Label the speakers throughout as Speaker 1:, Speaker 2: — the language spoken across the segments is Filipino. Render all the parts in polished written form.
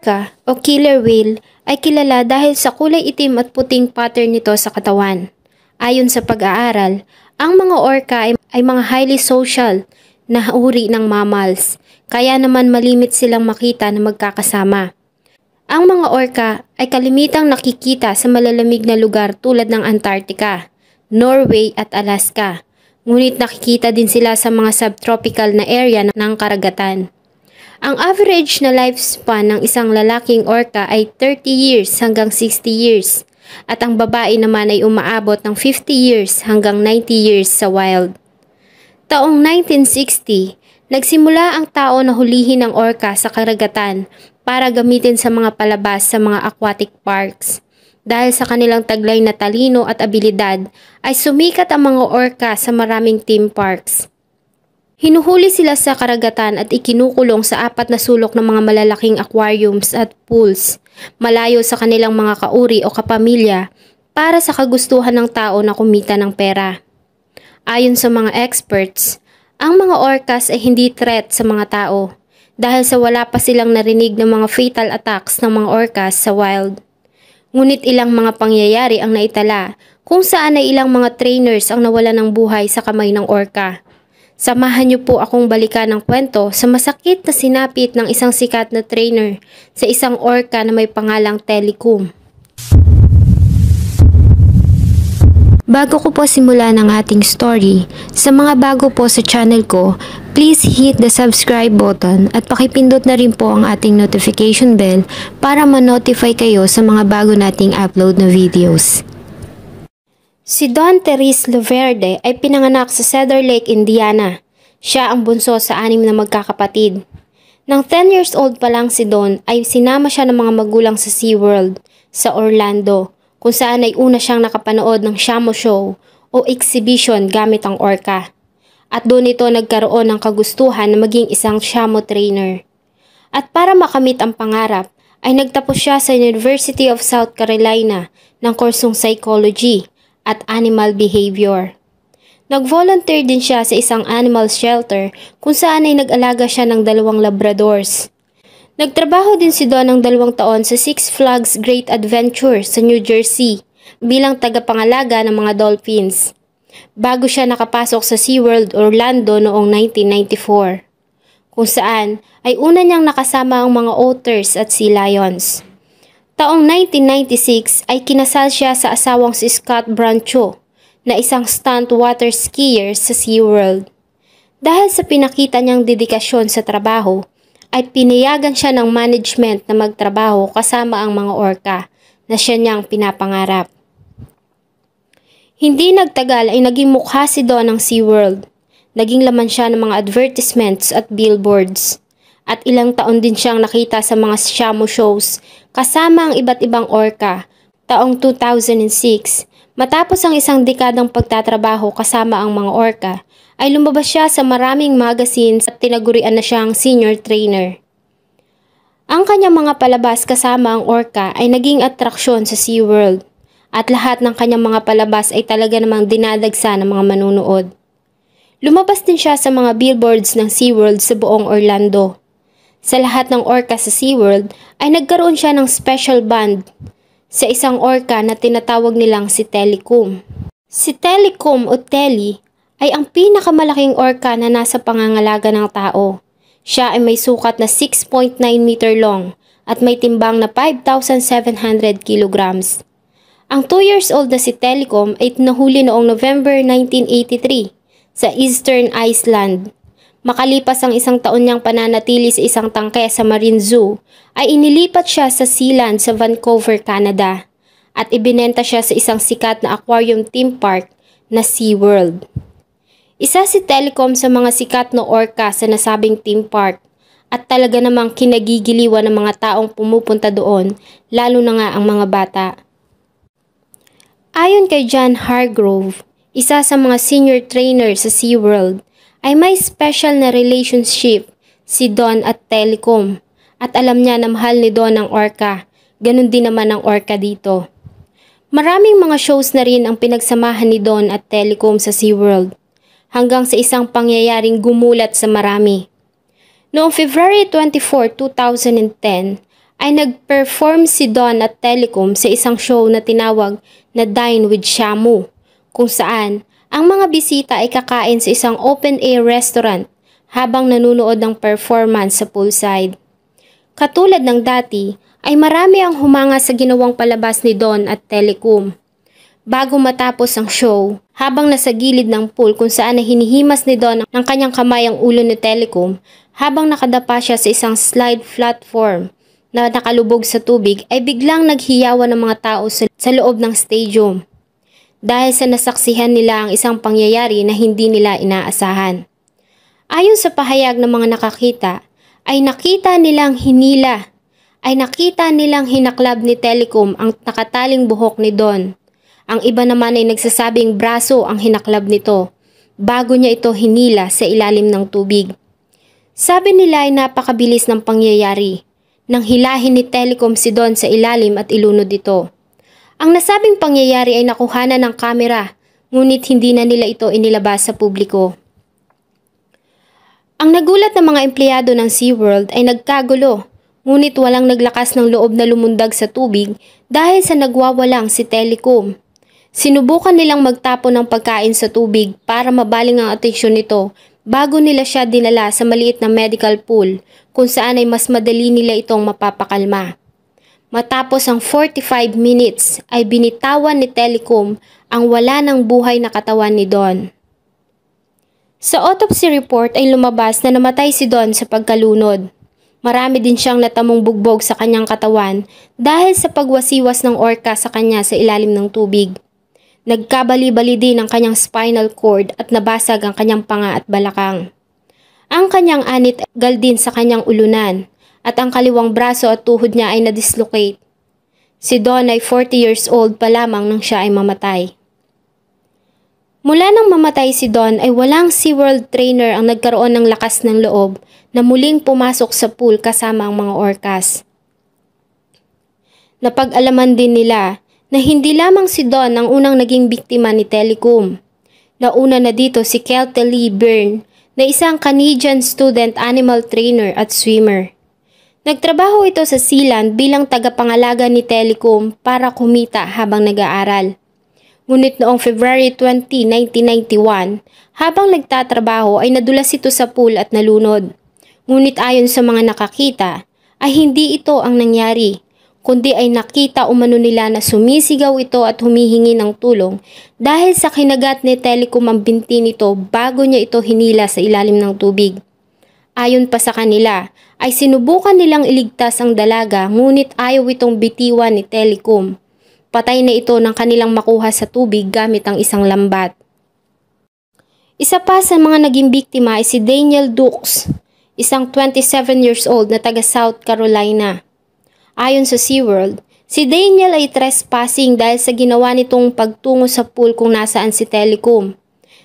Speaker 1: orca o killer whale ay kilala dahil sa kulay itim at puting pattern nito sa katawan. Ayon sa pag-aaral, ang mga orca ay mga highly social na uri ng mammals, kaya naman malimit silang makita na magkakasama. Ang mga orca ay kalimitang nakikita sa malalamig na lugar tulad ng Antarctica, Norway at Alaska, ngunit nakikita din sila sa mga subtropical na area ng karagatan. Ang average na lifespan ng isang lalaking orca ay 30 years hanggang 60 years at ang babae naman ay umaabot ng 50 years hanggang 90 years sa wild. Taong 1960, nagsimula ang tao na hulihin ang orca sa karagatan para gamitin sa mga palabas sa mga aquatic parks. Dahil sa kanilang taglay na talino at abilidad, ay sumikat ang mga orca sa maraming theme parks. Hinuhuli sila sa karagatan at ikinukulong sa 4 na sulok ng mga malalaking aquariums at pools, malayo sa kanilang mga kauri o kapamilya para sa kagustuhan ng tao na kumita ng pera. Ayon sa mga experts, ang mga orcas ay hindi threat sa mga tao dahil sa wala pa silang narinig ng mga fatal attacks ng mga orcas sa wild. Ngunit ilang mga pangyayari ang naitala kung saan ay ilang mga trainers ang nawala ng buhay sa kamay ng orca. Samahan niyo po akong balikan ng kwento sa masakit na sinapit ng isang sikat na trainer sa isang orca na may pangalang Telikum. Bago ko po simulan ang ating story, sa mga bago po sa channel ko, please hit the subscribe button at pakipindot na rin po ang ating notification bell para ma-notify kayo sa mga bago nating upload na videos. Si Don Therese Loverde ay pinanganak sa Cedar Lake, Indiana. Siya ang bunso sa 6 na magkakapatid. Nang 10 years old pa lang si Don ay sinama siya ng mga magulang sa SeaWorld sa Orlando, kung saan ay una siyang nakapanood ng Shamo Show o exhibition gamit ang orca. At doon ito nagkaroon ng kagustuhan na maging isang Shamo trainer. At para makamit ang pangarap ay nagtapos siya sa University of South Carolina ng kursong psychology at animal behavior. Nag-volunteer din siya sa isang animal shelter kung saan ay nag-alaga siya ng 2 labradors. Nagtrabaho din si Don ng 2 taon sa Six Flags Great Adventure sa New Jersey bilang tagapangalaga ng mga dolphins, bago siya nakapasok sa SeaWorld Orlando noong 1994, kung saan ay una niyang nakasama ang mga otters at sea lions. Taong 1996 ay kinasal siya sa asawang si Scott Brancho na isang stunt water skier sa SeaWorld. Dahil sa pinakita niyang dedikasyon sa trabaho, ay pinayagan siya ng management na magtrabaho kasama ang mga orca na siya niyang pinapangarap. Hindi nagtagal ay naging mukha si Don ng SeaWorld. Naging laman siya ng mga advertisements at billboards. At ilang taon din siyang nakita sa mga Shamo shows kasama ang iba't ibang orca. Taong 2006, matapos ang isang dekadang pagtatrabaho kasama ang mga orca, ay lumabas siya sa maraming magazines at tinagurian na siyang senior trainer. Ang kanyang mga palabas kasama ang orca ay naging atraksyon sa SeaWorld at lahat ng kanyang mga palabas ay talaga namang dinadagsa ng mga manunood. Lumabas din siya sa mga billboards ng SeaWorld sa buong Orlando. Sa lahat ng orca sa SeaWorld ay nagkaroon siya ng special band sa isang orca na tinatawag nilang si Telikum. Si Telikum o Teli ay ang pinakamalaking orca na nasa pangangalaga ng tao. Siya ay may sukat na 6.9 meter long at may timbang na 5,700 kilograms. Ang 2 years old na si Telikum ay nahuli noong November 1983 sa Eastern Iceland. Makalipas ang 1 taon niyang pananatili sa isang tangke sa Marine Zoo, ay inilipat siya sa Sealand sa Vancouver, Canada, at ibinenta siya sa isang sikat na aquarium theme park na SeaWorld. Isa si Telikum sa mga sikat na orca sa nasabing theme park, at talaga namang kinagigiliwan ng mga taong pumupunta doon, lalo na nga ang mga bata. Ayon kay John Hargrove, isa sa mga senior trainer sa SeaWorld, ay may special na relationship si Don at Telikum at alam niya na mahal ni Don ang orca, ganun din naman ang orca dito. Maraming mga shows na rin ang pinagsamahan ni Don at Telikum sa SeaWorld hanggang sa isang pangyayaring gumulat sa marami. Noong February 24, 2010 ay nag-perform si Don at Telecom sa isang show na tinawag na Dine with Shamu, kung saan ang mga bisita ay kakain sa isang open-air restaurant habang nanunood ng performance sa poolside. Katulad ng dati, ay marami ang humanga sa ginawang palabas ni Don at Telecom. Bago matapos ang show, habang nasa gilid ng pool kung saan ay hinihimas ni Don ng kanyang kamay ang ulo ni Telecom, habang nakadapa siya sa isang slide platform na nakalubog sa tubig, ay biglang naghiyawan ng mga tao sa loob ng stadium dahil sa nasaksihan nila ang isang pangyayari na hindi nila inaasahan. Ayon sa pahayag ng mga nakakita, ay nakita nilang hinaklab ni Telecom ang nakataling buhok ni Don. Ang iba naman ay nagsasabing braso ang hinaklab nito bago niya ito hinila sa ilalim ng tubig. Sabi nila ay napakabilis ng pangyayari nang hilahin ni Telecom si Don sa ilalim at ilunod ito. Ang nasabing pangyayari ay nakuhanan ng kamera, ngunit hindi na nila ito inilabas sa publiko. Ang nagulat na mga empleyado ng SeaWorld ay nagkagulo, ngunit walang naglakas ng loob na lumundag sa tubig dahil sa nagwawalang si Telecom. Sinubukan nilang magtapon ng pagkain sa tubig para mabaling ang atensyon nito bago nila siya dinala sa maliit na medical pool kung saan ay mas madali nila itong mapapakalma. Matapos ang 45 minutes ay binitawan ni Telecom ang wala ng buhay na katawan ni Don. Sa autopsy report ay lumabas na namatay si Don sa pagkalunod. Marami din siyang natamong bugbog sa kanyang katawan dahil sa pagwasiwas ng orca sa kanya sa ilalim ng tubig. Nagkabali-bali din ang kanyang spinal cord at nabasag ang kanyang panga at balakang. Ang kanyang anit gal din sa kanyang ulunan at ang kaliwang braso at tuhod niya ay na-dislocate. Si Don ay 40 years old pa lamang nang siya ay mamatay. Mula nang mamatay si Don ay walang SeaWorld trainer ang nagkaroon ng lakas ng loob na muling pumasok sa pool kasama ang mga orcas. Napag-alaman din nila na hindi lamang si Don ang unang naging biktima ni Telecom. Nauna na dito si Kelty Byrne na isang Canadian student animal trainer at swimmer. Nagtrabaho ito sa Sealand bilang tagapangalaga ni Telecom para kumita habang nag-aaral. Ngunit noong February 20, 1991, habang nagtatrabaho ay nadulas ito sa pool at nalunod. Ngunit ayon sa mga nakakita, ay hindi ito ang nangyari, kundi ay nakita umano nila na sumisigaw ito at humihingi ng tulong dahil sa kinagat ni Telecom ang binti nito bago niya ito hinila sa ilalim ng tubig. Ayon pa sa kanila, ay sinubukan nilang iligtas ang dalaga ngunit ayaw itong bitiwan ni Telecom. Patay na ito nang kanilang makuha sa tubig gamit ang isang lambat. Isa pa sa mga naging biktima ay si Daniel Dukes, isang 27 years old na taga South Carolina. Ayon sa SeaWorld, si Daniel ay trespassing dahil sa ginawa nitong pagtungo sa pool kung nasaan si Telecom.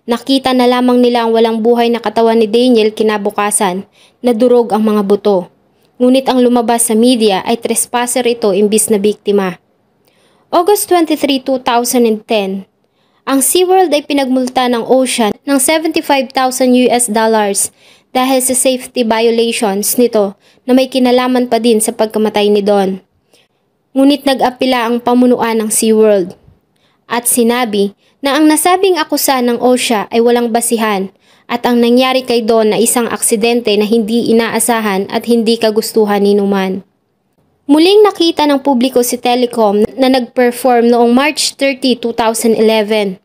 Speaker 1: Nakita na lamang nila ang walang buhay na katawan ni Daniel kinabukasan na durog ang mga buto. Ngunit ang lumabas sa media ay trespasser ito imbis na biktima. August 23, 2010, ang SeaWorld ay pinagmulta ng Ocean ng $75,000 dahil sa safety violations nito na may kinalaman pa din sa pagkamatay ni Don. Ngunit nag-apela ang pamunuan ng SeaWorld at sinabi na ang nasabing akusa ng OSHA ay walang basihan at ang nangyari kay Don na isang aksidente na hindi inaasahan at hindi kagustuhan ni Numan. Muling nakita ng publiko si Telecom na nag-perform noong March 30, 2011.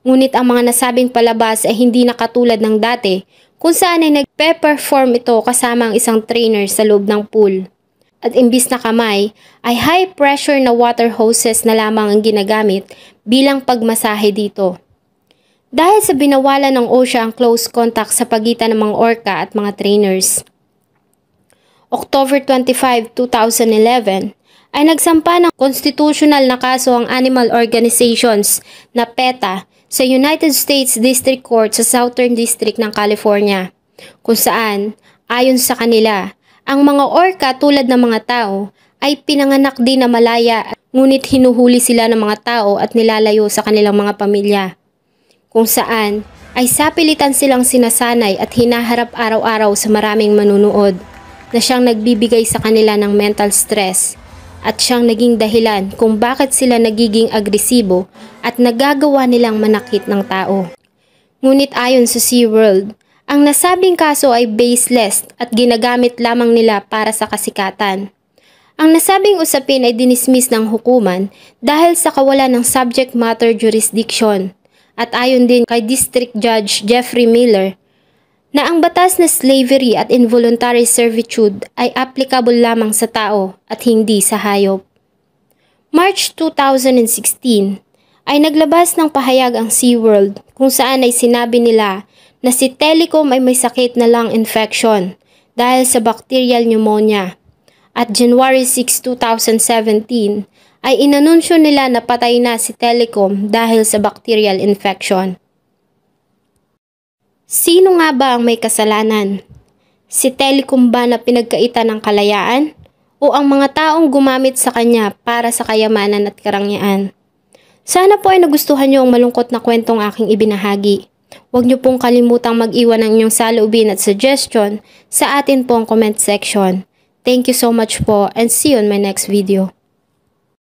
Speaker 1: Ngunit ang mga nasabing palabas ay hindi na katulad ng dati kung saan ay nagpe-perform ito kasama ang isang trainer sa loob ng pool. At imbis na kamay, ay high pressure na water hoses na lamang ang ginagamit bilang pagmasahe dito. Dahil sa binawalan ng OSHA ang close contact sa pagitan ng mga orca at mga trainers. October 25, 2011, ay nagsampa ng constitutional na kaso ang animal organizations na PETA sa United States District Court sa Southern District ng California, kung saan, ayon sa kanila, ang mga orca tulad ng mga tao ay pinanganak din na malaya ngunit hinuhuli sila ng mga tao at nilalayo sa kanilang mga pamilya, kung saan ay sapilitan silang sinasanay at hinaharap araw-araw sa maraming manunood. na siyang nagbibigay sa kanila ng mental stress at siyang naging dahilan kung bakit sila nagiging agresibo at nagagawa nilang manakit ng tao. Ngunit ayon sa SeaWorld, ang nasabing kaso ay baseless at ginagamit lamang nila para sa kasikatan. Ang nasabing usapin ay dinismiss ng hukuman dahil sa kawalan ng subject matter jurisdiction at ayon din kay District Judge Jeffrey Miller na ang batas na slavery at involuntary servitude ay applicable lamang sa tao at hindi sa hayop. March 2016 ay naglabas ng pahayag ang SeaWorld kung saan ay sinabi nila na si Telecom ay may sakit na lung infection dahil sa bacterial pneumonia. At January 6, 2017 ay inanunsyo nila na patay na si Telecom dahil sa bacterial infection. Sino nga ba ang may kasalanan? Si Telecom ba na pinagkaitan ng kalayaan? O ang mga taong gumamit sa kanya para sa kayamanan at karangyaan? Sana po ay nagustuhan niyo ang malungkot na kwentong aking ibinahagi. Huwag niyo pong kalimutang mag-iwan ng inyong saloobin at suggestion sa atin pong comment section. Thank you so much po and see you on my next video.